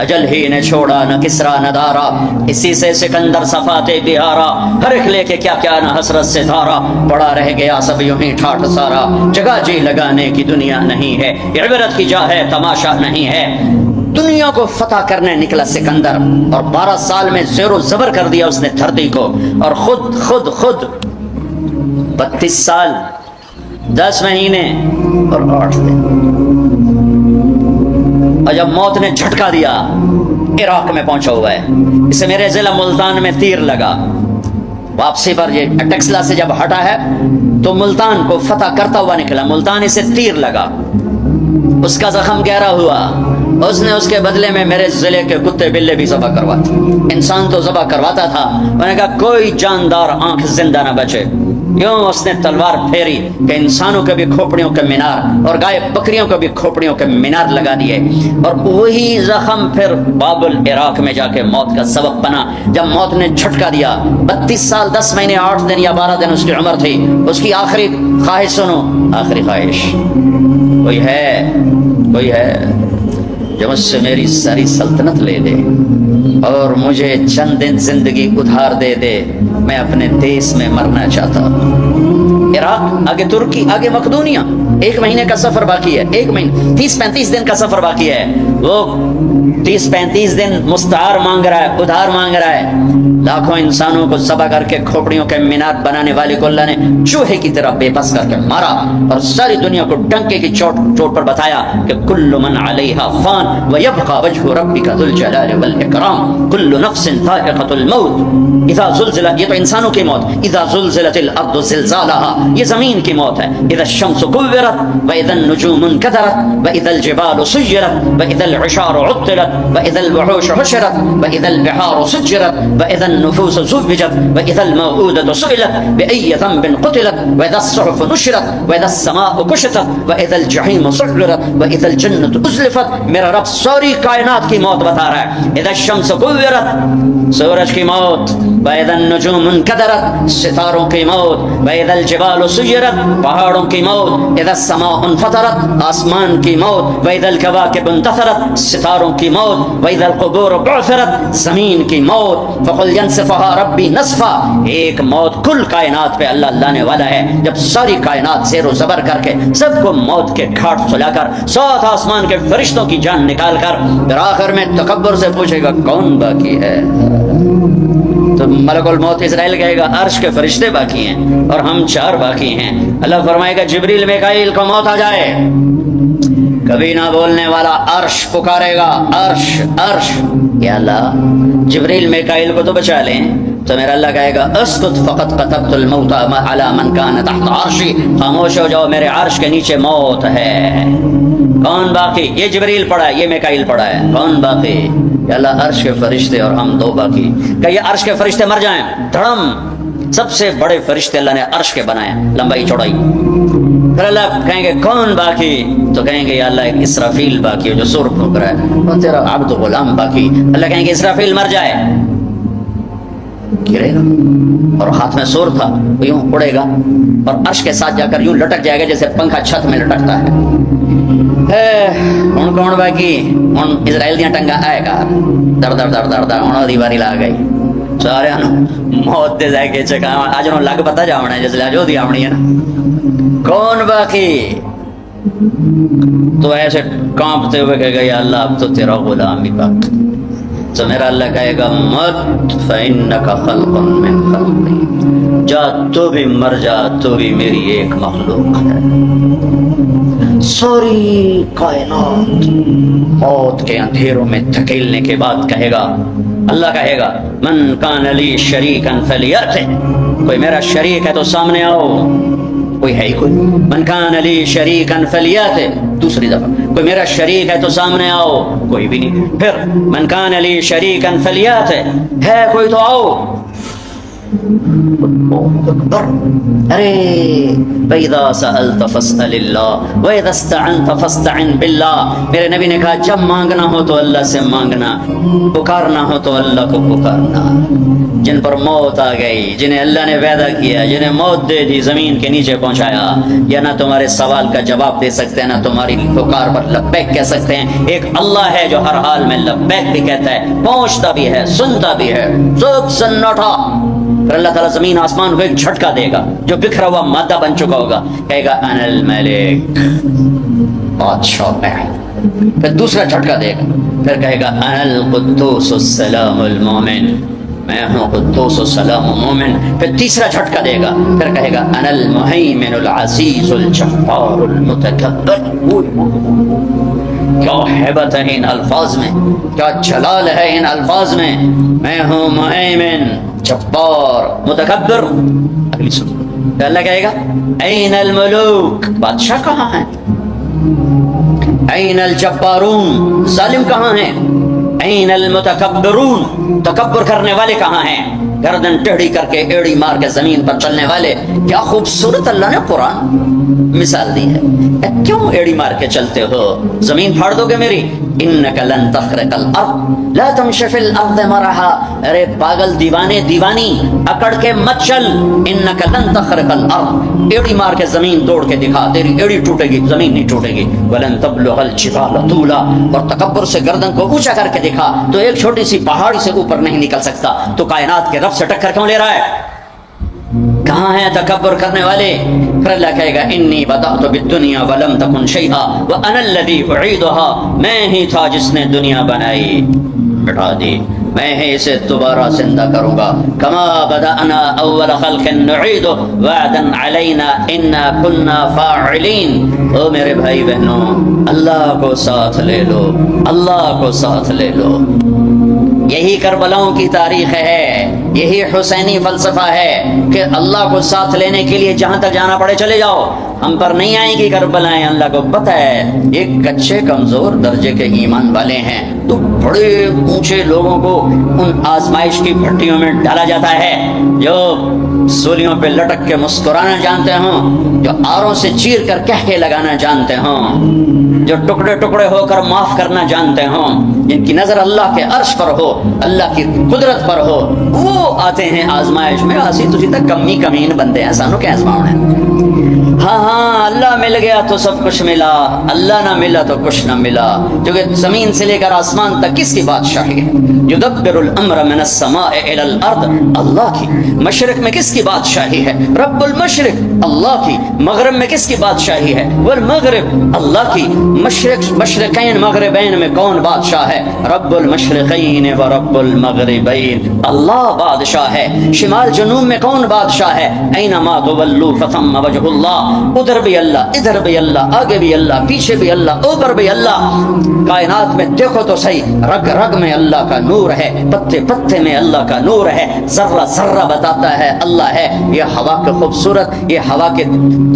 اجل ہی نے چھوڑا نہ کسرا نہ دارا، اسی سے سکندر صفاتے بہارا، ہر ایک لے کے کیا کیا نہ حسرت سے دھارا، پڑا رہ گیا سب یوں ہی ٹھاٹ سارا، جگہ جی لگانے کی دنیا نہیں ہے، عبرت کی جا ہے تماشا نہیں ہے۔ دنیا کو فتح کرنے نکلا سکندر، اور 12 سال میں زیر و زبر کر دیا اس نے دھرتی کو، اور خود 32 سال 10 مہینے اور 8 دن، اور جب موت نے جھٹکا دیا عراق میں پہنچا ہوا ہے، اسے میرے ضلع ملتان میں تیر لگا، واپسی پر یہ ٹیکسلا سے جب ہٹا ہے تو ملتان کو فتح کرتا ہوا نکلا، ملتان اسے تیر لگا، اس کا زخم گہرا ہوا، اس نے اس کے بدلے میں میرے ضلع کے کتے بلے بھی ذبح کرواتے، انسان تو ذبح کرواتا تھا، میں نے کہا کوئی جاندار آنکھ زندہ نہ بچے، یوں اس نے تلوار پھیری کہ انسانوں کے بھی کھوپڑیوں کے مینار اور گائے بکریوں کے بھی کھوپڑیوں کے مینار لگا دیے، اور وہی زخم پھر بابل عراق میں جا کے موت کا سبب بنا، جب موت نے جھٹکا دیا۔ 32 سال 10 مہینے 8 دن یا 12 دن اس کی عمر تھی، اس کی آخری خواہش سنو، آخری خواہش، کوئی ہے جو مجھ سے میری ساری سلطنت لے دے اور مجھے چند دن زندگی ادھار دے دے، میں اپنے دیس میں مرنا چاہتا ہوں۔ عراق، آگے ترکی، آگے مقدونیہ، 1 مہینے کا سفر باقی ہے، 1 مہینے 30-35 دن کا سفر باقی ہے، وہ 30-35 دن مستعار مانگ رہا ہے، ادھار مانگ رہا ہے، لاکھوں انسانوں کو ذبح کر کے کھوپڑیوں کے مینار بنانے والے کو اللہ نے چوہے کی طرح بے بس کر کے مارا، اور ساری دنیا کو ڈنکے کی چوٹ پر بتایا کہ کل من علیہا فان ویبقى وجہ ربک ذو الجلال والاکرام، کل نفس ذائقۃ الموت، اذا زلزلت، یہ تو انسانوں کی موت، اذا زلزلت الارض زلزالها، یہ زمین کی موت ہے، اذا الشمس كورت واذا النجوم انكدرت واذا الجبال سيرت واذا العشار عطلت واذا الوحوش حشرت واذا البحار سجرت واذا النفوس زوجت واذا الموءودة سئلت بأي ذنب قتلت واذا الصحف نشرت واذا السماء كشطت واذا الجحيم سعرت واذا الجنة ازلفت۔ میرا رب ساری کائنات کی موت بتا رہا ہے، اذا الشمس كورت، سورج کی موت، واذا النجوم انكدرت، ستاروں کی موت، واذا الجبال سيرت، پہاڑوں کی موت، اذا السماء انفطرت، آسمان کی موت، واذا الكواكب انتثرت، ستاروں کی موت، واذا القبور بعثرت، زمین کی موت، فقل ينسفها ربي نسفا، ایک موت کل کائنات پہ اللہ لانے والا ہے، جب ساری کائنات زیر و زبر کر کے سب کو موت کے گھاٹ سلا کر 7 آسمان کے فرشتوں کی جان نکال کر پھر آخر میں تکبر سے پوچھے گا کون باقی ہے، تو ملک الموت اسرائیل کہے گا عرش کے فرشتے باقی ہیں اور ہم 4 باقی ہیں۔ اللہ فرمائے گا جبریل میکائیل کو موت آ جائے، کبھی نہ بولنے والا عرش پکارے گا، عرش، یا اللہ جبریل میکائیل کو تو بچا لیں، تو میرا اللہ کہے گا اسکت فقط قتبت الموت علی من کان تحت عرشی، خاموش ہو جاؤ میرے عرش کے نیچے موت ہے۔ کون باقی؟ یہ جبریل پڑا ہے، یہ میکائیل پڑا ہے، کون باقی؟ یا اللہ عرش کے فرشتے اور ہم 2 باقی۔ کہ یہ عرش کے فرشتے مر جائیں، دھڑم، سب سے بڑے فرشتے اللہ نے عرش کے بنائے، لمبائی چوڑائی، پھر اللہ کہیں گے کون باقی؟ تو کہیں گے یا اللہ ایک اسرافیل باقی ہے جو سور پھونک رہا ہے، اور تیرا عبد غلام باقی۔ اللہ کہیں گے اسرافیل مر جائے، گرے گا اور ہاتھ میں سور تھا، وہ یوں اڑے گا اور عرش کے ساتھ جا کر یوں لٹک جائے گا جیسے پنکھا چھت میں لٹکتا ہے۔ ہن کون باقی؟ ہن اسرائیل دیاں ٹنگا آئے گا، در در در در در ہن دی باری لا گئی، سارے موت دے جائے کے چکا اج نو لگ پتا جاونا جس لے جو دی آونی ہے نا، کون باقی؟ تو ایسے کانپتے ہوئے کہے گا یا اللہ اب تو تیرا غلام ہی باقی، تو میرا اللہ کہے گا مت فإنک خلق من خلقی، جا تو بھی مر جا، تو بھی میری ایک مخلوق ہے۔ ساری کائنات موت کے اندھیروں میں دھکیلنے کے بعد کہے گا، اللہ کہے گا من کان لی شریکا فلیأتِ، کوئی میرا شریک ہے تو سامنے آؤ، کوئی ہے ہی کوئی، من کان لی شریکا فلیأتِ، دوسری دفعہ کوئی میرا شریک ہے تو سامنے آؤ، کوئی بھی نہیں، پھر من کان لی شریکا فلیأتِ، ہے کوئی تو آؤ، ارے وَإِذَا سَأَلْتَ فَاسْأَلِ اللَّهَ وَإِذَا اسْتَعَنْتَ فَاسْتَعِنْ بِاللَّهِ. میرے نبی نے کہا جب مانگنا ہو تو اللہ سے مانگنا، پکارنا ہو تو اللہ کو پکارنا. جن پر موت آ گئی، جنہیں اللہ نے پیدا کیا، جنہیں موت دے دی، زمین کے نیچے پہنچایا، یا نہ تمہارے سوال کا جواب دے سکتے ہیں، نہ تمہاری پکار پر لبیک کہہ سکتے ہیں. ایک اللہ ہے جو ہر حال میں لبیک بھی کہتا ہے، پہنچتا بھی ہے، سنتا بھی ہے. سب سناٹا. پھر اللہ تعالیٰ زمین آسمان کو ایک جھٹکا دے گا، جو بکھرا ہوا مادہ بن چکا ہوگا، کہے گا انا الملک، بادشاہ میں. پھر دوسرا جھٹکا دے گا، پھر کہے گا انا القدوس السلام المومن، میں ہوں قدوس السلام مومن. پھر تیسرا جھٹکا دے گا، پھر کہے گا انا المہیمن العزیز الجبار المتکبر. کیا ہیبت ہے ان الفاظ میں، کیا جلال ہے ان الفاظ میں. میں ہوں مہیمن، جبار، متکبر. اگلی سن اللہ کہے گا این الملوک، بادشاہ کہاں ہیں؟ این الجبارون، ظالم کہاں ہیں؟ این المتکبرون، تکبر کرنے والے کہاں ہیں؟ گردن ٹیڑھی کر کے ایڑی مار کے زمین پر چلنے والے. کیا خوبصورت اللہ نے قرآن مثال دی ہے. کیوں ایڑی مار کے چلتے ہو؟ زمین پھاڑ دو گے میری. انک لن تخرق الارض لا تمشی فی الارض مرحا. ارے پاگل دیوانے دیوانی، اکڑ کے مت چل. انک لن تخرق الارض، ایڑی مار کے زمین توڑ کے دکھا، تیری ایڑی ٹوٹے گی، زمین نہیں ٹوٹے گی. ولن تبلغ الجبال طولا، اور تکبر سے گردن کو اونچا کر کے دکھا تو ایک چھوٹی سی پہاڑی سے اوپر نہیں نکل سکتا. تو کائنات کے رب سے ٹکر کیوں لے رہا ہے؟ کہاں ہیں تکبر کرنے والے؟ پھر اللہ کہے گا انی بدأت بالدنیا ولم تکن شیئا وانا الذی اعیدها، میں ہی تھا جس نے دنیا بنائی، بٹھا دی، میں ہی اسے دوبارہ زندہ کروں گا. کما بدأنا اول خلق نعید وعدا علینا انا کنا فاعلین. او میرے بھائی بہنوں، اللہ کو ساتھ لے لو، اللہ کو ساتھ لے لو. یہی کربلاؤں کی تاریخ ہے، یہی حسینی فلسفہ ہے کہ اللہ کو ساتھ لینے کے لیے جہاں تک جانا پڑے چلے جاؤ. ہم پر نہیں آئیں گی کربلائیں، اللہ کو پتہ ہے. ایک کچے کمزور درجے کے ایمان والے ہیں تو بڑے اونچے لوگوں کو ان آزمائش کی بھٹیوں میں ڈالا جاتا ہے، جو سولیوں پہ لٹک کے مسکرانا جانتے ہوں، جو آروں سے چیر کر کہکے لگانا جانتے ہوں، جو ٹکڑے ٹکڑے ہو کر معاف کرنا جانتے ہوں، جن کی نظر اللہ کے عرش پر ہو، اللہ کی قدرت پر ہو، وہ آتے ہیں آزمائش میں. اسی تجھی تک کمی کمین بندے ہیں، سانو کیا آزماؤں ہیں. ہاں ہاں، اللہ مل گیا تو سب کچھ ملا، اللہ نہ ملا تو کچھ نہ ملا. کیونکہ زمین سے لے کر آسمان تک کس کی بادشاہی ہے؟ یدبر الامر من السماء الى الارض، اللہ کی. مشرق میں کس کی بادشاہی ہے؟ رب المشرق، اللہ کی. مغرب میں کس کی بادشاہی ہے؟ والمغرب، اللہ کی. مشرقین مغربین میں کون بادشاہ ہے؟ رب المشرقین و رب المغربین، اللہ بادشاہ ہے. شمال جنوب میں کون بادشاہ ہے؟ اینما تولوا فثم وجہ اللہ، ادھر بھی اللہ، ادھر بھی اللہ، آگے بھی اللہ، پیچھے بھی اللہ، اوپر بھی اللہ. کائنات میں دیکھو تو صحیح، رگ رگ میں اللہ کا نور ہے، پتے پتے میں اللہ کا نور ہے، ذرہ ذرہ بتاتا ہے اللہ ہے. یہ ہوا کے خوبصورت، یہ ہوا کے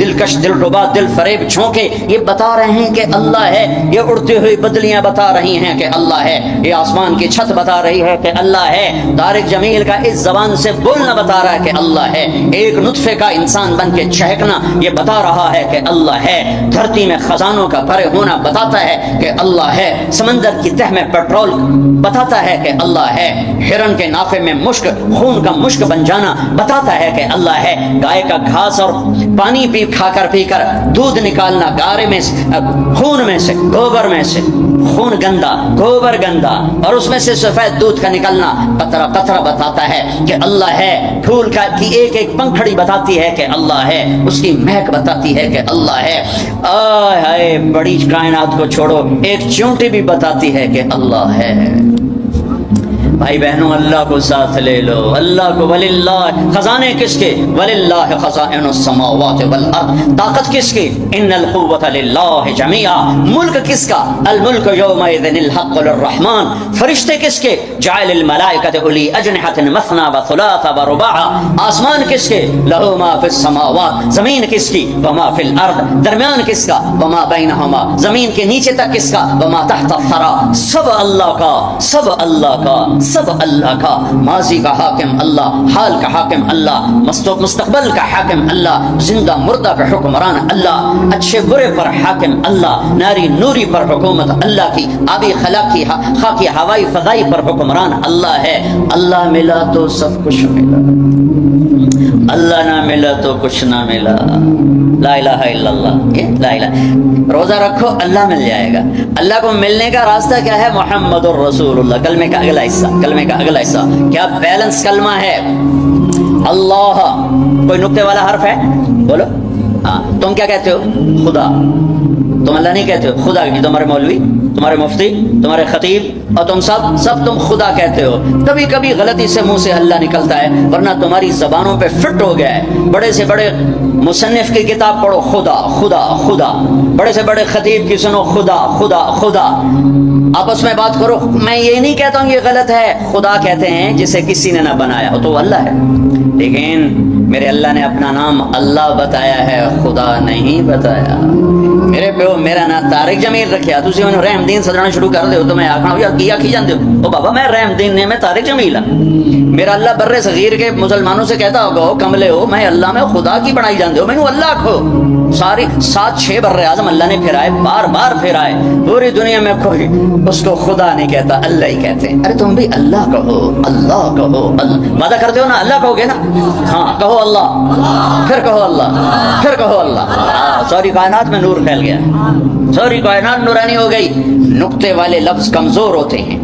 دلکش، دلربا، دل فریب جھونکے یہ بتا رہے ہیں کہ اللہ ہے. یہ اڑتی ہوئی بدلیاں بتا رہی ہیں کہ اللہ ہے. یہ آسمان کی چھت بتا رہی ہے کہ اللہ ہے. طارق جمیل کا اس زبان سے بولنا بتا رہا ہے کہ اللہ ہے. ایک نطفے کا انسان بن کے چہکنا یہ بتا رہا ہے کہ اللہ ہے. دھرتی میں خزانوں کا بھرے ہونا بتاتا ہے کہ اللہ ہے. سمندر کی تہ میں پیٹرول بتاتا ہے کہ اللہ ہے. ہرن کے نافے میں مشک، خون کا مشک بن جانا بتاتا ہے کہ اللہ ہے. گائے کا گھاس اور پانی کھا کر پی کر دودھ نکالنا، گارے میں سے، خون میں سے، گوبر میں سے، خون گندا، گوبر گندا، اور اس میں سے سفید دودھ کا نکلنا قطرہ قطرہ بتاتا ہے کہ اللہ ہے. پھول کی ایک ایک پنکھڑی بتاتی ہے کہ اللہ ہے. اس کی مہک بتاتی ہے کہ اللہ ہے. آئے ہائے، بڑی کائنات کو چھوڑو، ایک چونٹی بھی بتاتی ہے کہ اللہ ہے. بھائی بہنوں، اللہ کو ساتھ لے لو، اللہ کو. وللہ، خزانے کس کے؟ وللہ خزائن السماوات والارض، طاقت کس کی؟ ان القوت للہ جميعا. ملک کس کا؟ الملک یومئذ الحق للرحمن. فرشتے کس کے؟ جعل الملائکۃ اولی اجنحۃ مثنی وثلاث ورباع. آسمان کس کے؟ لہ ما فی السماوات. زمین کس کی؟ وما فی الارض. درمیان کس کا؟ وما بینہما. زمین کے نیچے تک کس کا؟ وما تحت الثری. سب اللہ کا، سب اللہ کا، سب اللہ کا، ماضی کا حاکم اللہ، حال کا حاکم اللہ، مستقبل کا حاکم اللہ، زندہ مردہ کا حکمران اللہ، اچھے برے پر حاکم اللہ، ناری نوری پر حکومت اللہ کی، آبی خلاقی خاکی ہوائی فضائی پر حکمران اللہ ہے۔ اللہ ملا تو سب کچھ ملا، اللہ نہ ملا تو کچھ نہ ملا۔ لا الہ الا اللہ، یہ لا الہ، روزہ رکھو اللہ مل جائے گا۔ اللہ کو ملنے کا راستہ کیا ہے؟ محمد الرسول اللہ، کلمے کا اگلا حصہ، کلمے کا اگلا حصہ کیا بیلنس کلمہ ہے؟ اللہ، کوئی نقطے والا حرف ہے؟ بولو ہاں۔ تم کیا کہتے ہو؟ خدا۔ تم اللہ نہیں کہتے ہو، خدا کی۔ تمہارے مولوی، تمہارے مفتی، تمہارے خطیب اور تم سب تم خدا کہتے ہو۔ کبھی کبھی غلطی سے منہ سے اللہ نکلتا ہے، ورنہ تمہاری زبانوں پہ فٹ ہو گیا ہے۔ بڑے سے بڑے مصنف کی کتاب پڑھو، خدا خدا خدا، بڑے سے بڑے خطیب کی سنو، خدا خدا خدا۔ آپس میں بات کرو، میں یہ نہیں کہتا ہوں یہ غلط ہے، خدا کہتے ہیں جسے کسی نے نہ بنایا ہو، تو وہ اللہ ہے۔ لیکن میرے اللہ نے اپنا نام اللہ بتایا ہے، خدا نہیں بتایا۔ میرے پیو میرا نام طارق جمیل رکھیا، تسی انہوں رحم دین سدنا شروع کر دے تو میں آکھنا ہو یا کی جاندے ہو، او بابا میں رحم دین نے، میں طارق جمیل ہوں۔ میرا اللہ بر صغیر کے مسلمانوں سے کہتا ہوگا ہو کملے ہو، میں اللہ میں خدا کی بنائی جاندے ہو، میں اللہ کھو۔ ساری 7-6 بر اعظم اللہ نے پھرائے، بار بار پھرائے، پوری دنیا میں کوئی اس کو خدا نہیں کہتا، اللہ ہی کہتے ہیں۔ ارے تم بھی اللہ کہو، اللہ کہو، وعدہ کرتے ہو نا اللہ کہو گے نا؟ ہاں کہو اللہ، پھر کہو اللہ، پھر کہو اللہ۔ ساری کائنات میں نور پھیل گیا، ساری کائنات نورانی ہو گئی۔ نقطے والے لفظ کمزور ہوتے ہیں،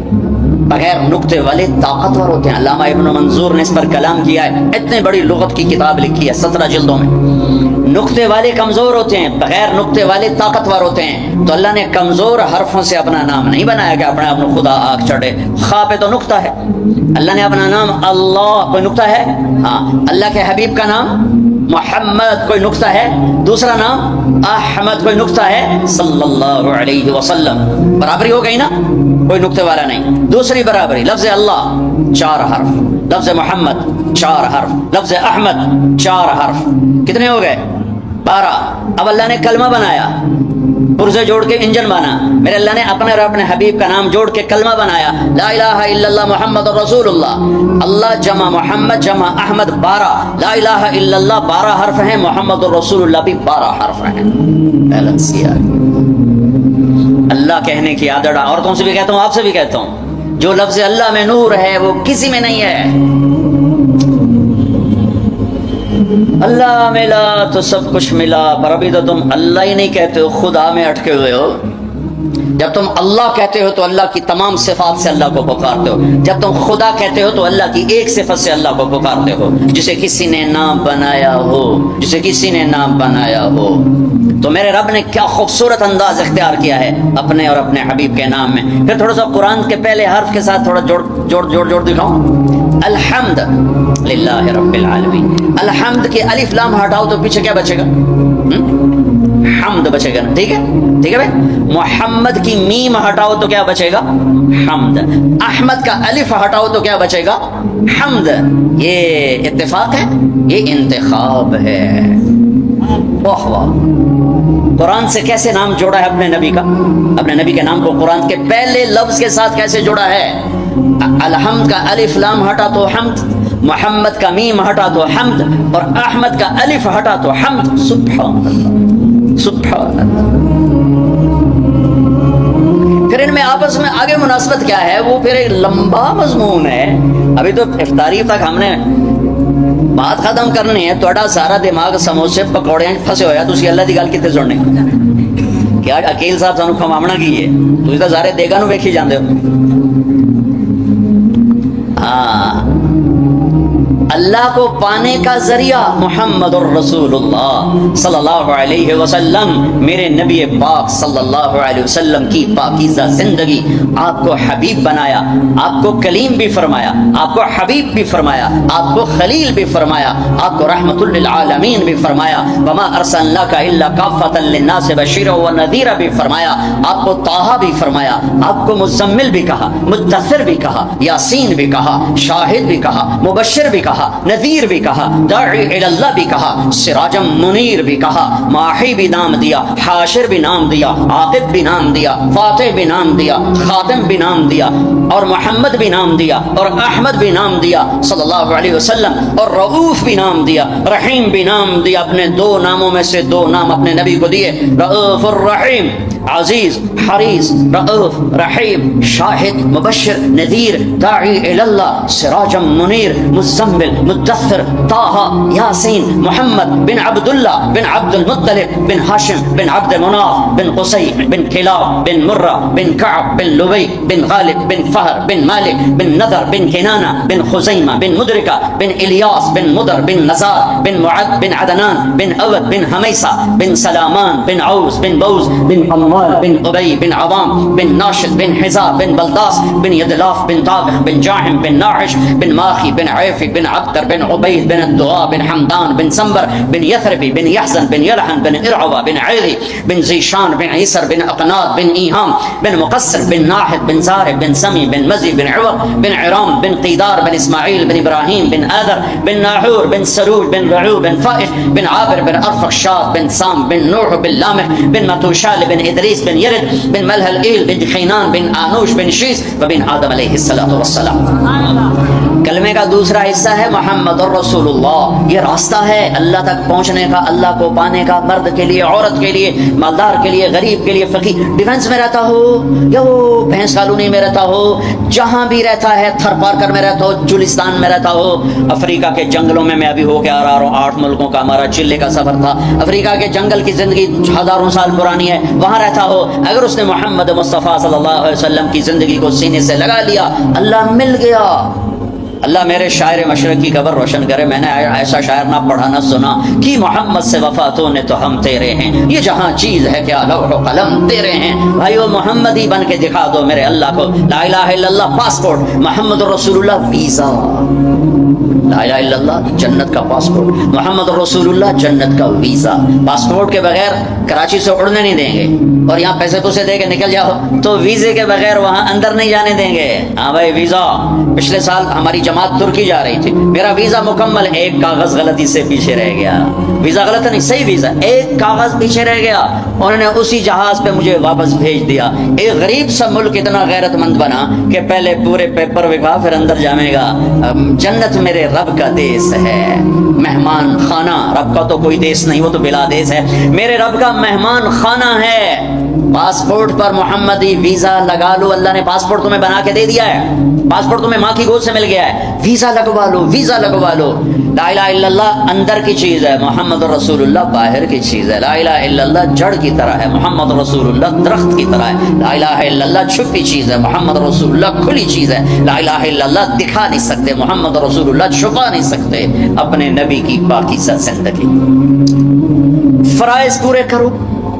بغیر نقطے والے طاقتور ہوتے ہیں۔ علامہ ابن منظور نے اس پر کلام کیا ہے، اتنی بڑی لغت کی کتاب لکھی ہے 17 جلدوں میں۔ نقطے والے کمزور ہوتے ہیں، بغیر نقطے والے طاقتور ہوتے ہیں۔ تو اللہ نے کمزور حرفوں سے اپنا نام نہیں بنایا کہ اپنے آپ کو خدا آگ چڑھے۔ خا پہ تو نقطہ ہے، اللہ نے اپنا نام اللہ، کوئی نقطہ ہے؟ ہاں۔ اللہ کے حبیب کا نام محمد، کوئی نقطہ ہے؟ دوسرا نام احمد، کوئی نقطہ ہے؟ صلی اللہ علیہ وسلم۔ برابری ہو گئی نا، کوئی نقطے والا نہیں۔ دوسری برابری، لفظ اللہ 4 حرف، لفظ محمد 4 حرف، لفظ احمد 4 حرف، کتنے ہو گئے؟ 12۔ اب اللہ نے کلمہ بنایا، پرزے جوڑ کے انجن بنا۔ میرے اللہ نے اپنے اور اپنے حبیب کا نام جوڑ کے کلمہ بنایا، لا الہ الا اللہ محمد رسول اللہ۔ اللہ جمع محمد جمع احمد 12، لا الہ الا اللہ 12 حرف ہیں، محمد رسول اللہ بھی 12 حرف ہیں۔ بیلنس کیا اللہ کہنے کی عادت عورتوں سے بھی کہتا ہوں، آپ سے بھی کہتا ہوں، جو لفظ اللہ میں نور ہے وہ کسی میں نہیں ہے۔ اللہ ملا تو سب کچھ ملا، پر ابھی تو تم اللہ ہی نہیں کہتے ہو، خدا میں اٹکے ہوئے ہو۔ جب تم اللہ کہتے ہو تو اللہ کی تمام صفات سے اللہ کو پکارتے ہو، جب تم خدا کہتے ہو تو اللہ کی ایک صفت سے اللہ کو پکارتے ہو، جسے کسی نے نام بنایا ہو، جسے کسی نے نام بنایا ہو۔ تو میرے رب نے کیا خوبصورت انداز اختیار کیا ہے اپنے اور اپنے حبیب کے نام میں۔ پھر تھوڑا سا قرآن کے پہلے حرف کے ساتھ تھوڑا جوڑ دکھاؤں۔ الحمد للہ رب العالمین، الحمد کی الف لام ہٹاؤ تو پیچھے کیا بچے گا؟ حمد بچے گا نا، ٹھیک ہے ٹھیک ہے بھائی۔ محمد کی میم ہٹاؤ تو کیا بچے گا؟ حمد۔ احمد کا الف ہٹاؤ تو کیا بچے گا؟ حمد۔ یہ اتفاق ہے، یہ انتخاب ہے۔ واہ واہ، قرآن سے کیسے نام جوڑا ہے اپنے نبی کا، اپنے نبی کے نام کو قرآن کے پہلے لفظ کے ساتھ کیسے جوڑا ہے۔ الحمد کا الف لام ہٹا تو حمد، محمد کا میم ہٹا تو حمد، اور احمد کا الف ہٹا تو حمد۔ سبحان اللہ سبحان اللہ۔ پھر ان میں آپس میں آگے مناسبت کیا ہے، وہ پھر ایک لمبا مضمون ہے۔ ابھی تو افطاری تک ہم نے بات ختم کرنی ہے، تھوڑا سارا دماغ سموسے پکوڑے پھنسے ہویا، تسی اللہ دی گل کتے سننے کیا اکیل صاحب سانو کھمامنا کی ہے، تسی تو سارے دیگا نو ویکھی جاندے ہو۔ ہاں، اللہ کو پانے کا ذریعہ محمد الرسول اللہ صلی اللہ علیہ وسلم، میرے نبی پاک صلی اللہ علیہ وسلم کی پاکیزہ زندگی، آپ کو حبیب بنایا، آپ کو کلیم بھی فرمایا، آپ کو حبیب بھی فرمایا، آپ کو خلیل بھی فرمایا، آپ کو رحمت للعالمین بھی فرمایا، وما ارسلناک الا کافۃ للناس بشیرا ونذیرا بھی فرمایا، آپ کو طٰہٰ بھی فرمایا، آپ کو مزمل بھی کہا، مدثر بھی کہا، یاسین بھی کہا، شاہد بھی کہا، مبشر بھی کہا، کہا, نذیر بھی کہا, داعی اللہ بھی کہا, سراجم منیر بھی کہا, ماحی بھی نام دیا, حاشر بھی نام دیا, عاقب بھی نام دیا, فاتح بھی نام دیا, خاتم بھی نام دیا, اور محمد بھی نام دیا, اور احمد بھی نام دیا صلی اللہ علیہ وسلم, اور رؤوف بھی نام دیا, رحیم بھی نام دیا. اپنے دو ناموں میں سے دو نام اپنے نبی کو دیے, رؤوف الرحیم, عزیز حریص, رؤوف رحیم, شاہد مبشر نذیر, داعی اللہ, سراج منیر, مزمل مدثر, طه یاسین, محمد بن عبداللہ بن عبد المطلب بن ہاشم بن عبد مناف بن قصی بن کلاب بن مرہ بن کعب بن لبی بن غالب بن فہر بن مالک بن نضر بن کنانہ بن خزیمہ بن مدرکہ بن الیاس بن مدر بن نزار بن معد بن عدنان بن اود بن حمیسہ بن سلامان بن عوز بن بوز بن عمار بن ابی بن عوام بن ناشد بن حزاب بن بلداس بن یدلاف بن طابخ بن جاحم بن ناعش بن ماخی بن عیفی بن عبدر بن عبید بن الدغا بن حمدان بن سنبر بن یثربی بن یحزن بن یلحن بن ارعوہ بن عیلی بن زیشان بن عیسر بن اقناد بن ایہام بن مقصر بن ناحد بن زارب بن سمی بن مزی بن عوق بن عرام بن قیدار بن اسماعیل بن ابراہیم بن آدر بن ناحور بن سروج بن رعو بن فائش بن عابر بن ارفخشاد بن سام بن نوح بن لامح بن متوشال بن ادریس بن یرد بن ملح الایل بن خینان بن آنوش بن شیس وبن آدم علیہ السلام. کلمے کا دوسرا حصہ ہے محمد الرسول اللہ. یہ راستہ ہے اللہ تک پہنچنے کا, اللہ کو پانے کا, مرد کے لیے, عورت کے لیے, مالدار کے لیے, غریب کے لیے, فقیر, ڈیفنس میں رہتا ہو یا وہ بھینس کالونی میں رہتا ہو, جہاں بھی رہتا ہے, تھر پارکر میں رہتا ہو, جولستان میں رہتا ہو, افریقہ کے جنگلوں میں ابھی ہو کے آ رہا ہوں, 8 ملکوں کا ہمارا چلے کا سفر تھا, افریقہ کے جنگل کی زندگی ہزاروں سال پرانی ہے, وہاں رہتا ہو, اگر اس نے محمد مصطفیٰ صلی اللہ علیہ وسلم کی زندگی کو سینے سے لگا لیا, اللہ مل گیا. اللہ میرے شاعر مشرق کی قبر روشن کرے. میں نے ایسا شاعر نہ پڑھا نہ سنا کہ محمد سے وفاتوں نے تو ہم تیرے ہیں, یہ جہاں چیز ہے کیا لوح و قلم تیرے ہیں. بھائی وہ محمد ہی بن کے دکھا دو میرے اللہ کو. لا الہ الا اللہ پاسپورٹ, محمد رسول اللہ ویزا. لا الہ الا اللہ جنت کا پاسپورٹ, محمد رسول اللہ جنت کا ویزا. پاسپورٹ کے بغیر کراچی سے اڑنے نہیں دیں گے, اور یہاں پیسے پوسے دے کے نکل جاؤ تو ویزے کے بغیر وہاں اندر نہیں جانے دیں گے. ہاں بھائی ویزا. پچھلے سال ہماری جماعت ترکی جا رہی تھی, میرا ویزا مکمل, ایک کاغذ غلطی سے پیچھے رہ گیا. ویزا غلط نہیں, صحیح ویزا, ایک کاغذ پیچھے رہ گیا, انہوں نے اسی جہاز پہ مجھے واپس بھیج دیا. ایک غریب سا ملک اتنا غیرت مند بنا کہ پہلے پورے پیپر وکھا پھر اندر جامے گا. جنت میرے رب کا دیس ہے, مہمان خانہ. رب کا تو کوئی دیس نہیں, وہ تو بلا دیس ہے. میرے رب کا مہمان خانہ ہے. پاسپورٹ پر محمدی ویزا لگا لو. اللہ نے پاسپورٹ تمہیں بنا کے دے دیا ہے, پاسپورٹ تمہیں ماں کی گود سے مل گیا ہے, ویزا لگوا لو, ویزا لگوا لو. لا الہ الا اللہ اندر کی چیز ہے, محمد رسول اللہ باہر کی چیز ہے. لا الہ الا اللہ جڑ کی طرح ہے, محمد رسول اللہ درخت کی طرح ہے. لا الہ الا اللہ چھپی چیز ہے, محمد رسول اللہ کھلی چیز ہے. لا الہ الا اللہ دکھا نہیں سکتے, محمد رسول اللہ چھپا نہیں سکتے. اپنے نبی کی پاکیزہ زندگی. فرائض پورے کرو,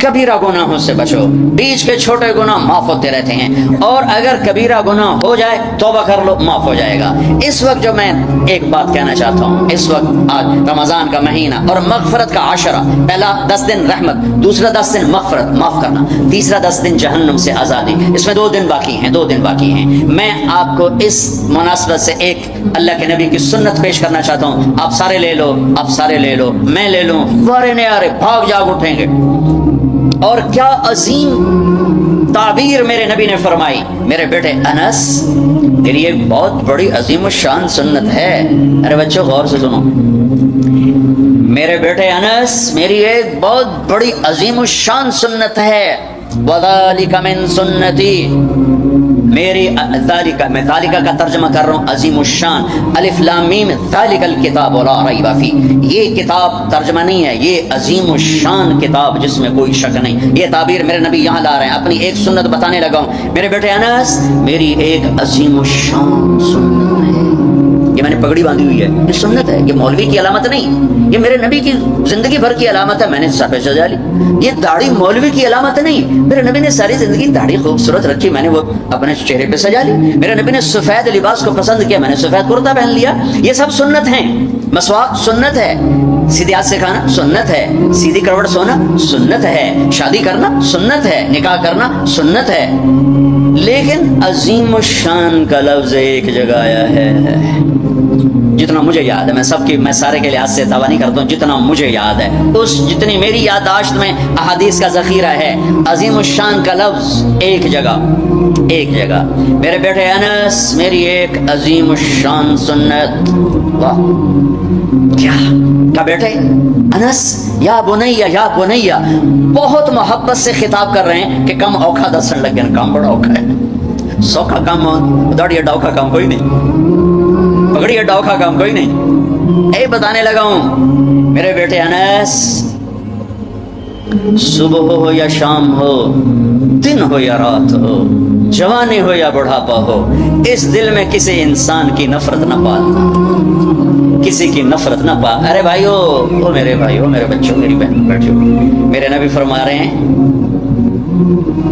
کبیرہ گناہوں سے بچو, بیچ کے چھوٹے گناہ معاف ہوتے رہتے ہیں, اور اگر کبیرہ گناہ ہو جائے توبہ کر لو, معاف ہو جائے گا. اس وقت جو میں ایک بات کہنا چاہتا ہوں, اس وقت آج رمضان کا مہینہ اور مغفرت کا عشرہ, پہلا 10 دن رحمت, دوسرا 10 دن مغفرت معاف کرنا, تیسرا 10 دن جہنم سے آزادی. اس میں 2 دن باقی ہیں, 2 دن باقی ہیں. میں آپ کو اس مناسبت سے ایک اللہ کے نبی کی سنت پیش کرنا چاہتا ہوں. آپ سارے لے لو, آپ سارے لے لو, میں لے لوں, وارے نیارے بھاگ جاگ اٹھیں گے. اور کیا عظیم تعبیر میرے نبی نے فرمائی. میرے بیٹے انس, تیری ایک بہت بڑی عظیم الشان سنت ہے. ارے بچوں غور سے سنو, میرے بیٹے انس, میری ایک بہت بڑی عظیم الشان سنت ہے. وذالک من سنتی, میری ذالک, میں ذالک کا ترجمہ کر رہا ہوں عظیم الشان, الف لام میم ذالک الکتاب لا ریب فیہ. یہ کتاب ترجمہ نہیں ہے, یہ عظیم الشان کتاب جس میں کوئی شک نہیں. یہ تعبیر میرے نبی یہاں لا رہے ہیں, اپنی ایک سنت بتانے لگا ہوں. میرے بیٹے انس, میری ایک عظیم الشان سنت ہے. یہ میں نے پگڑی باندھی ہوئی ہے, یہ سنت ہے, یہ مولوی کی علامت نہیں, یہ میرے نبی کی زندگی بھر کی علامت ہے. میں نے سر پہ سجا لی. یہ داڑھی مولوی کی علامت نہیں, میرے نبی نے ساری زندگی داڑھی خوبصورت رکھی, میں نے وہ اپنے چہرے پہ سجا لی. میرے نبی نے سفید لباس کو پسند کیا, میں نے سفید کرتا پہن لیا. یہ سب سنت ہیں. مسواک سنت ہے, سیدھے ہاتھ سے کھانا سنت ہے, سیدھی کروٹ سونا سنت ہے, شادی کرنا سنت ہے, نکاح کرنا سنت ہے. لیکن عظیم الشان کا لفظ ایک جگہ آیا ہے. جتنا مجھے یاد ہے، میں سارے کے لحاظ سے دعویٰ نہیں کرتا ہوں، جتنا مجھے یاد ہے، جتنی میری یادداشت میں احادیث کا ذخیرہ ہے، عظیم الشان کا لفظ ایک جگہ میرے بیٹے انس میری ایک عظیم الشان سنت، واہ کیا بیٹے انس یا بنیا بہت محبت سے خطاب کر رہے ہیں کہ کم اوکھا دسن لگے، کام بڑا اوکھا ہے، سوکھا کام دوڑیے ڈوکھا کام کوئی نہیں، پکڑیے ڈوکھا کام کوئی نہیں، اے بتانے لگا ہوں میرے بیٹے انس، صبح ہو یا شام ہو، دن ہو یا رات ہو، جوانی ہو یا بڑھاپا ہو، اس دل میں کسی انسان کی نفرت نہ پالنا، کسی کی نفرت نہ پال۔ ارے بھائیو، او میرے بھائیو، میرے بچوں، میری بہن بیٹھو، میرے نبی فرما رہے ہیں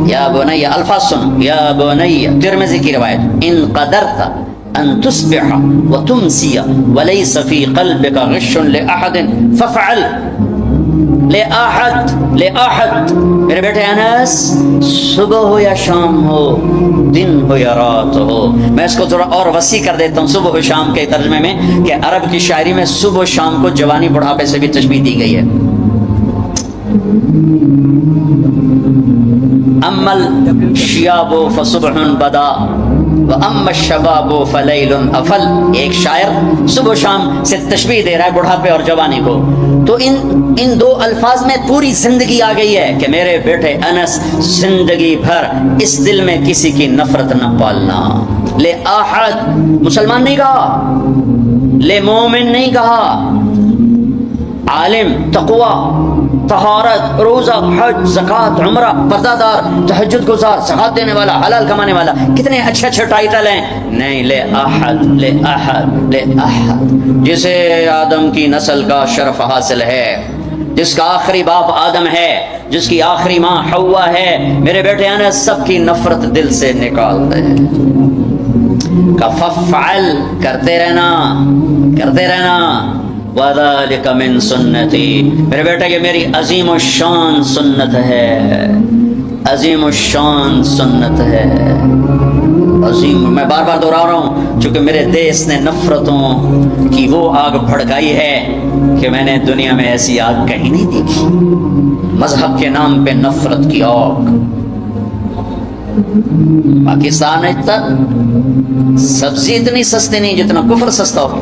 یا بنی، الفاظ سنو، یا بنی، ترمذی کی روایت، ان قدرت ان تصبح وتمسی وليس في قلبك غش لاحد فافعل، لأحد میرے بیٹے انس، صبح ہو یا شام ہو، دن ہو یا رات ہو، میں اس کو تھوڑا اور وسیع کر دیتا ہوں صبح و شام کے ترجمے میں، کہ عرب کی شاعری میں صبح و شام کو جوانی بڑھاپے سے بھی تشبیہ دی گئی ہے۔ اما الشیاب فصبح بدا واما الشباب فلیل افل، ایک شاعر صبح و شام سے تشبیہ دے رہا ہے بڑھاپے اور جوانی کو، تو ان دو الفاظ میں پوری زندگی آ گئی ہے کہ میرے بیٹے انس، زندگی بھر اس دل میں کسی کی نفرت نہ پالنا۔ لے احد، مسلمان نہیں کہا، لے مومن نہیں کہا، عالم، تقوی، طہارت، روزہ، حج، زکوٰۃ، عمرہ، پردہ دار، تہجد گزار، زکوٰۃ دینے والا، حلال کمانے والا، کتنے اچھے اچھے ٹائٹل ہیں، نہیں، لے احد، لے احد، لے احد، جسے آدم کی نسل کا شرف حاصل ہے، جس کا آخری باپ آدم ہے، جس کی آخری ماں حوا ہے، میرے بیٹے انس، سب کی نفرت دل سے نکال دے۔ فافعل، کرتے رہنا، وَذَلِكَ مِن سُنَّتِي، میرے بیٹا یہ میری عظیم الشان سنت ہے، عظیم الشان سنت ہے، عظیم، میں بار بار دہرا رہا ہوں چونکہ میرے دیس نے نفرتوں کی وہ آگ بھڑکائی ہے کہ میں نے دنیا میں ایسی آگ کہیں نہیں دیکھی، مذہب کے نام پہ نفرت کی آگ۔ پاکستان تک سبزی اتنی سستی نہیں جتنا کفر سستا ہو،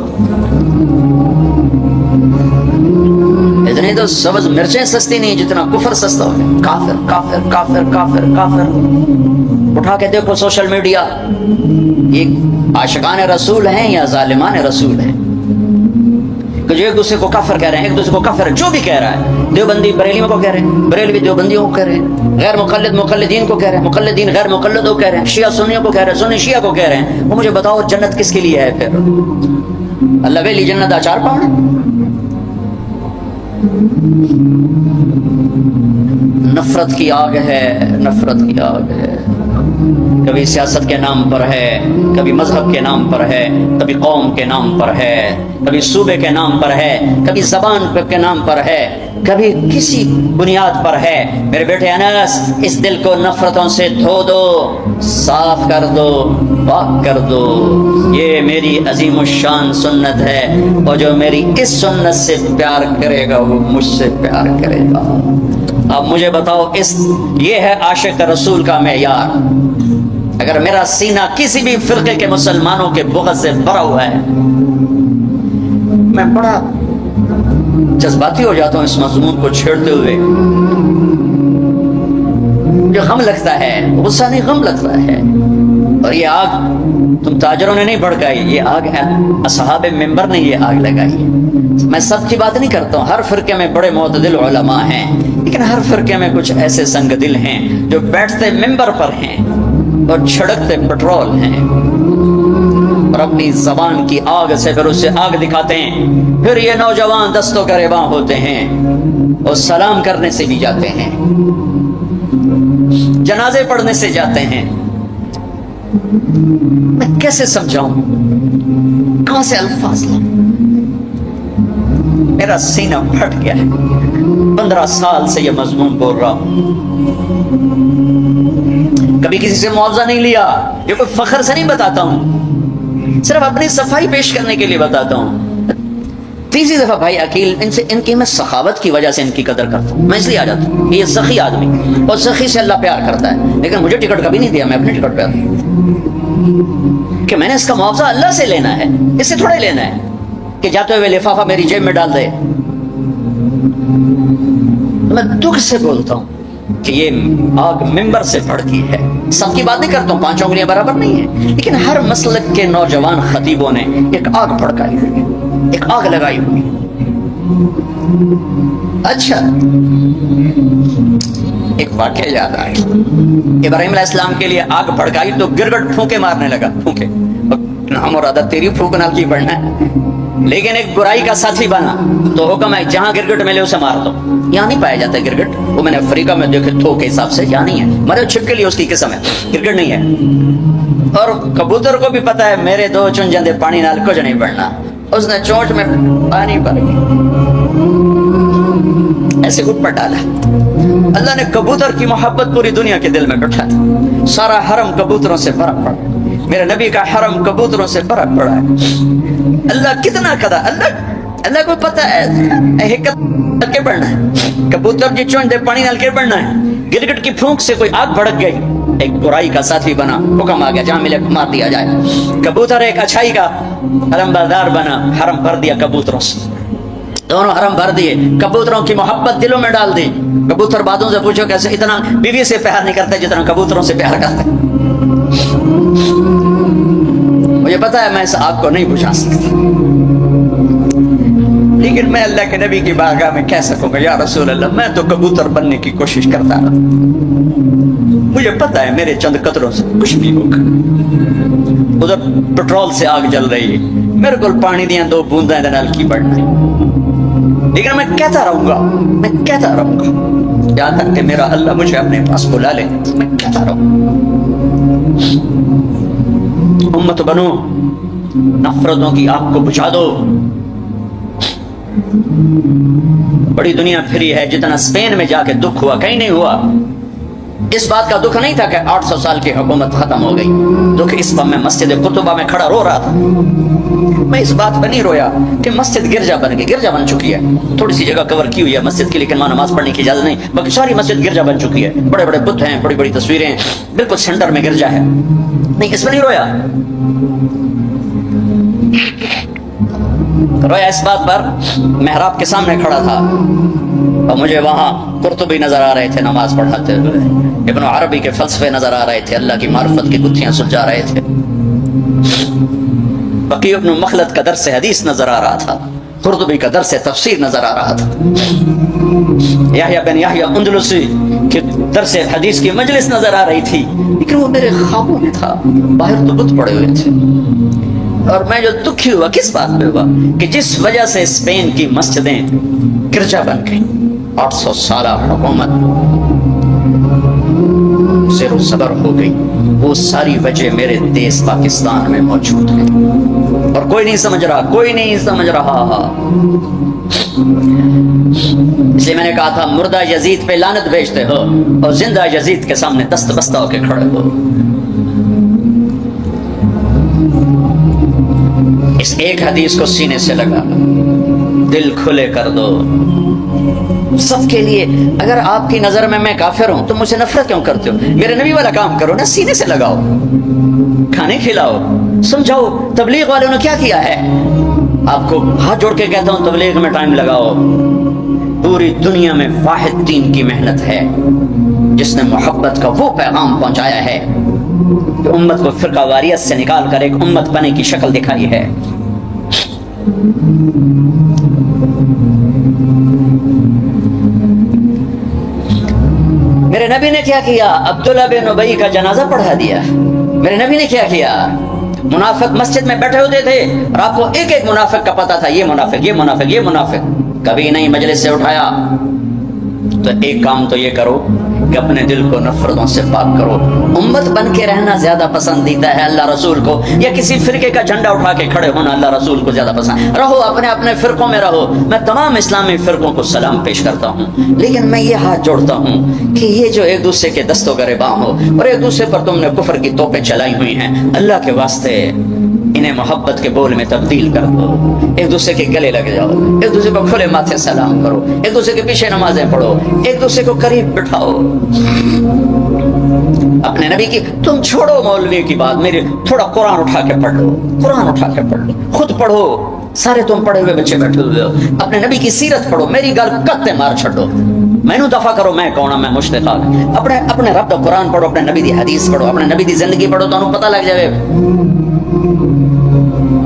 اتنی تو سبز مرچیں سستی نہیں جتنا کفر سستا ہو۔ کافر کافر کافر کافر کافر، اٹھا کے دیکھو سوشل میڈیا، یہ عاشقان رسول ہیں یا ظالمان رسول ہیں، کہ جو ایک دوسرے کو کافر کہہ رہے ہیں، ایک دوسرے کو کافر جو بھی کہہ رہا ہے، دیوبندی بریلیوں کو کہہ رہے ہیں، بریلوی دیوبندیوں کو کہہ رہے ہیں، غیر مقلد مقلدین کو کہہ رہے ہیں، مقلدین غیر مقلدوں کو کہہ رہے ہیں، شیعہ سنیوں کو کہہ رہے ہیں، سنی شیعہ کو کہہ رہے ہیں۔ وہ مجھے بتاؤ جنت کس کے لیے ہے پھر؟ اللہ ویلی جنت آچار پاؤں؟ نفرت کی آگ ہے، نفرت کی آگ ہے، کبھی سیاست کے نام پر ہے، کبھی مذہب کے نام پر ہے، کبھی قوم کے نام پر ہے، کبھی صوبے کے نام پر ہے، کبھی زبان کے نام پر ہے، کبھی کسی بنیاد پر ہے۔ میرے بیٹے انس، اس دل کو نفرتوں سے دھو دو، صاف کر دو، پاک کر دو، یہ میری عظیم الشان سنت ہے، اور جو میری اس سنت سے پیار کرے گا وہ مجھ سے پیار کرے گا۔ اب مجھے بتاؤ، یہ ہے عاشق رسول کا معیار؟ اگر میرا سینہ کسی بھی فرقے کے مسلمانوں کے بغض سے بھرا ہوا ہے، میں بڑا جذباتی ہو جاتا ہوں اس مضمون کو چھیڑتے ہوئے، جو غم لگتا ہے، غصہ نہیں غم لگتا ہے۔ اور یہ آگ تم تاجروں نے نہیں بھڑکائی، یہ آگ اصحاب منبر نے یہ آگ لگائی۔ میں سب کی بات نہیں کرتا ہوں، ہر فرقے میں بڑے معتدل علماء ہیں، لیکن ہر فرقے میں کچھ ایسے سنگ دل ہیں جو بیٹھتے منبر پر ہیں اور چھڑکتے پٹرول ہیں، اور اپنی زبان کی آگ سے پھر اسے آگ دکھاتے ہیں۔ پھر یہ نوجوان دستوں کا رواں ہوتے ہیں اور سلام کرنے سے بھی جاتے ہیں، جنازے پڑھنے سے جاتے ہیں۔ میں کیسے سمجھاؤں، کہاں سے الفاظ لاؤں؟ میرا سینہ پھٹ گیا ہے، 15 سال سے یہ مضمون بول رہا ہوں، کبھی کسی سے معاوضہ نہیں لیا، یہ کوئی فخر سے نہیں بتاتا ہوں، صرف اپنی صفائی پیش کرنے کے لیے بتاتا ہوں. تیسری دفعہ بھائی عقیل ان کی میں سخاوت کی وجہ سے ان کی قدر کرتا ہوں. میں اس لیے آ جاتا ہوں یہ سخی آدمی، اور سخی سے اللہ پیار کرتا ہے. لیکن مجھے ٹکٹ کبھی نہیں دیا، میں اپنے ٹکٹ پہ آتا ہوں کہ میں نے اس کا معاوضہ اللہ سے لینا ہے، اس سے تھوڑے لینا ہے کہ جاتے ہوئے لفافہ میری جیب میں ڈال دے. میں دکھ سے بولتا ہوں کہ یہ آگ ممبر سے بھڑکی ہے. سب کی بات نہیں کرتا ہوں، 5 انگلیاں برابر نہیں ہیں، لیکن ہر مسلک کے نوجوان خطیبوں نے ایک آگ بھڑکائی ہوئی، ایک آگ لگائی ہوئی. اچھا ایک واقعہ یاد آیا. ابراہیم علیہ السلام کے لیے آگ بھڑکائی تو گرگٹ پھونکے مارنے لگا. پھونکے نام اور عادت تیری پھونکنا کی پڑنا ہے، لیکن ایک برائی کا ساتھی بنا تو حکم ہے جہاں گرگٹ ملے اسے مار دو. یہاں نہیں پایا جاتا گرگٹ، وہ میں نے افریقہ میں دیکھے تھو کے حساب سے یہاں نہیں ہے. مرے چھپ کے لیے اس کی قسم ہے، گرگٹ نہیں ہے. اور کبوتر کو بھی پتا ہے میرے 2 چن جاندے پانی نال کچھ نہیں بڑھنا. اس نے چونچ میں پانی بھر کے ایسے اٹھ پر ڈالا. اللہ نے کبوتر کی محبت پوری دنیا کے دل میں بٹھا دی. سارا حرم کبوتروں سے بھرا پڑا. میرے نبی کا حرم کبوتروں سے بھرا پڑا ہے. اللہ کتنا قدا، اللہ کو پتا ہے کے بڑھنا ہے. کبوتر کی چونچ دے پانی نال کے بڑھنا ہے. گرگٹ کی پھونک سے کوئی آگ بھڑک گئی، ایک برائی کا ساتھی بنا، حکم آ گیا جہاں ملے مار دیا جائے. کبوتر ایک اچھائی کا حرم بردار بنا، حرم بھر دیا کبوتروں سے. دونوں حرم بھر دیے، کبوتروں کی محبت دلوں میں ڈال دی. کبوتر بادوں سے پوچھو کیسے اتنا بیوی سے پیار نہیں کرتے جتنا کبوتروں سے پیار کرتے. مجھے پتا ہے میں اس آگ کو نہیں بجھا سکتا، لیکن میں اللہ کے نبی کی بارگاہ میں کہہ سکوں گا یا رسول اللہ میں تو کبوتر بننے کی کوشش کرتا رہا. مجھے پتا ہے میرے چند قطروں سے کچھ نہیں ہوگا. ادھر پٹرول سے آگ جل رہی ہے، میرے کو پانی دیا 2 بوندیں نال کی بڑھنا ہے. لیکن میں کہتا رہوں گا یہاں تک کہ میرا اللہ مجھے اپنے پاس بلا لے. میں کہتا رہوں امت بنو، نفرتوں کی آگ کو بجھا دو. بڑی دنیا پھری ہے، جتنا اسپین میں جا کے دکھ ہوا کہیں نہیں ہوا. اس بات کا دکھ نہیں تھا کہ 800 سال کی حکومت ختم ہو گئی. دکھ اس پر میں مسجد قطبہ میں کھڑا رو رہا تھا. میں اس بات پر نہیں رویا کہ مسجد گرجا بن گئی. گرجا بن چکی ہے، تھوڑی سی جگہ کور کی ہوئی ہے مسجد کی، لیکن وہاں نماز پڑھنے کی اجازت نہیں. باقی ساری مسجد گرجا بن چکی ہے. بڑے بڑے بت ہیں، بڑی بڑی تصویریں ہیں، بالکل سینٹر میں گرجا ہے. نہیں اس پر نہیں رویا. رویا اس بات پر محراب کے سامنے کھڑا تھا اور مجھے وہاں قرطبی نظر آ رہے تھے نماز پڑھاتے ہوئے، ابن عربی کے فلسفے نظر آ رہے تھے، اللہ کی معرفت کی گتھیاں سلجھا رہے تھے. بقی ابن مخلد کا درس حدیث نظر آ رہا تھا، قرطبی کا درس تفسیر نظر آ رہا تھا، یحییٰ بن یحییٰ اندلسی کے درس حدیث کی مجلس نظر آ رہی تھی. لیکن وہ میرے خوابوں میں تھا، باہر تو بت پڑے ہوئے تھے. اور میں جو دکھی ہوا کس بات پہ ہوا کہ جس وجہ سے اسپین کی مسجدیں گرجا بن گئی، 800 سالہ حکومت زیر و زبر ہو گئی، وہ ساری وجہ میرے دیس پاکستان میں موجود ہے اور کوئی نہیں سمجھ رہا. اس لیے میں نے کہا تھا مردہ یزید پہ لعنت بھیجتے ہو اور زندہ یزید کے سامنے دست بستہ ہو کے کھڑے ہو. اس ایک حدیث کو سینے سے لگا، دل کھلے کر دو سب کے لیے. اگر آپ کی نظر میں کافر ہوں تو مجھ سے نفرت کیوں کرتے ہو؟ میرے نبی والا کام کرو نا، سینے سے لگاؤ، کھانے کھلاؤ، سمجھاؤ. تبلیغ والوں نے کیا کیا ہے؟ آپ کو ہاتھ جوڑ کے کہتا ہوں تبلیغ میں ٹائم لگاؤ. پوری دنیا میں واحد دین کی محنت ہے جس نے محبت کا وہ پیغام پہنچایا ہے کہ امت کو فرقہ واریت سے نکال کر ایک امت بنے کی شکل دکھائی ہے. میرے نبی نے کیا کیا؟ عبداللہ بن ابی کا جنازہ پڑھا دیا. میرے نبی نے کیا کیا؟ منافق مسجد میں بیٹھے ہوتے تھے اور آپ کو ایک ایک منافق کا پتا تھا، یہ منافق، یہ منافق، یہ منافق. کبھی نہیں مجلس سے اٹھایا. تو ایک کام تو یہ کرو کہ اپنے دل کو نفرتوں سے پاک کرو. امت بن کے رہنا زیادہ پسندیدہ ہے اللہ رسول کو، یا کسی فرقے کا جھنڈا اٹھا کے کھڑے ہونا اللہ رسول کو زیادہ پسند؟ رہو اپنے اپنے فرقوں میں رہو. میں تمام اسلامی فرقوں کو سلام پیش کرتا ہوں، لیکن میں یہ ہاتھ جوڑتا ہوں کہ یہ جو ایک دوسرے کے دست و گریباں ہو اور ایک دوسرے پر تم نے کفر کی توپیں چلائی ہوئی ہیں، اللہ کے واسطے انہیں محبت کے بول میں تبدیل کر دو، ایک دوسرے کے گلے لگ جاؤ، ایک دوسرے کو کھلے ماتھے سلام کرو، ایک دوسرے کے پیچھے نمازیں پڑھو، ایک دوسرے کو قریب بٹھاؤ۔ اپنے نبی کی، تم چھوڑو مولوی کی بات، میری تھوڑا قرآن اٹھا کے پڑھ لو، قرآن اٹھا کے پڑھ لو، خود پڑھو، سارے تم پڑھے ہوئے بچے بیٹھے ہوئے ہو، اپنے نبی کی سیرت پڑھو، میری گل کتے مار چھڈو، مینوں دفع کرو میں کون ہوں، میں مشتاق، اپنے رب دا قرآن پڑھو، اپنے نبی دی حدیث پڑھو، اپنے نبی دی زندگی پڑھو، تانوں پتہ لگ جائے۔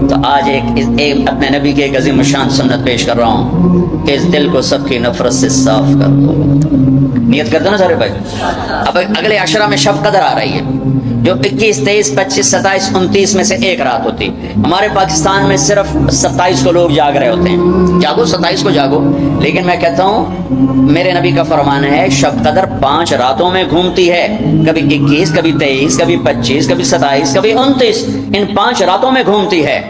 تو آج ایک اپنے نبی کی ایک عظیم الشان سنت پیش کر رہا ہوں کہ اس دل کو سب کی نفرت سے صاف کر دو۔ نیت کر دو نا سارے بھائی۔ اب اگلے عشرہ میں شب قدر آ رہی ہے، جو 21، 23، 25، 27، 29 میں سے ایک رات ہوتی۔ ہمارے پاکستان میں صرف 27 کو لوگ جاگ رہے ہوتے ہیں، جاگو 27 کو جاگو، لیکن میں کہتا ہوں میرے نبی کا فرمان ہے شب قدر 5 راتوں میں گھومتی ہے، کبھی 21، کبھی 23، کبھی 25، کبھی 27، کبھی 29، ان 5 راتوں میں گھومتی ہے۔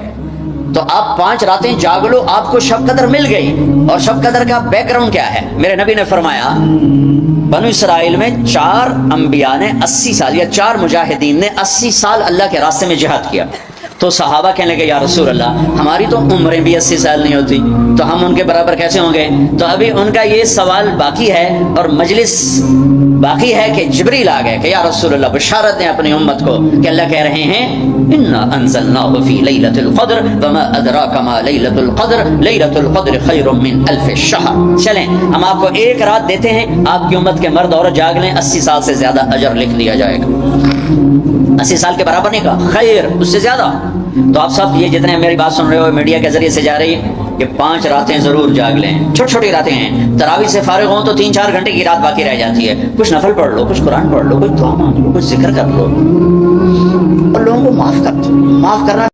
تو آپ 5 راتیں جاگ لو، آپ کو شب قدر مل گئی۔ اور شب قدر کا بیک گراؤنڈ کیا ہے؟ میرے نبی نے فرمایا بنو اسرائیل میں 4 انبیاء نے 80 سال، یا 4 مجاہدین نے 80 سال اللہ کے راستے میں جہاد کیا۔ تو صحابہ کہنے لگے یا رسول اللہ ہماری تو عمریں بھی 80 سال نہیں ہوتی، تو ہم ان کے برابر کیسے ہوں گے؟ تو ابھی ان کا یہ سوال باقی ہے اور مجلس باقی ہے کہ جبریل آ گئے کہ یا رسول اللہ بشارت دیں اپنی امت کو کہ اللہ کہہ رہے ہیں انا انزلناہ فی لیلۃ القدر وما ادراک ما لیلۃ القدر لیلۃ القدر خیر من الف شہر۔ چلیں ہم آپ کو ایک رات دیتے ہیں، آپ کی امت کے مرد عورت جاگ لیں، 80 سال سے زیادہ اجر لکھ دیا جائے گا۔ 80 سال کے برابر نہیں کہا، خیر اس سے زیادہ۔ تو آپ سب یہ جتنے میری بات سن رہے ہو میڈیا کے ذریعے سے جا رہی کہ 5 راتیں ضرور جاگ لیں، چھوٹی چھوٹی راتیں ہیں، تراویح سے فارغ ہوں تو 3-4 گھنٹے کی رات باقی رہ جاتی ہے، کچھ نفل پڑھ لو، کچھ قرآن پڑھ لو، کچھ دعا مانگ لو، کچھ ذکر کر لو، اور لوگوں کو معاف کر دو۔ معاف کرنا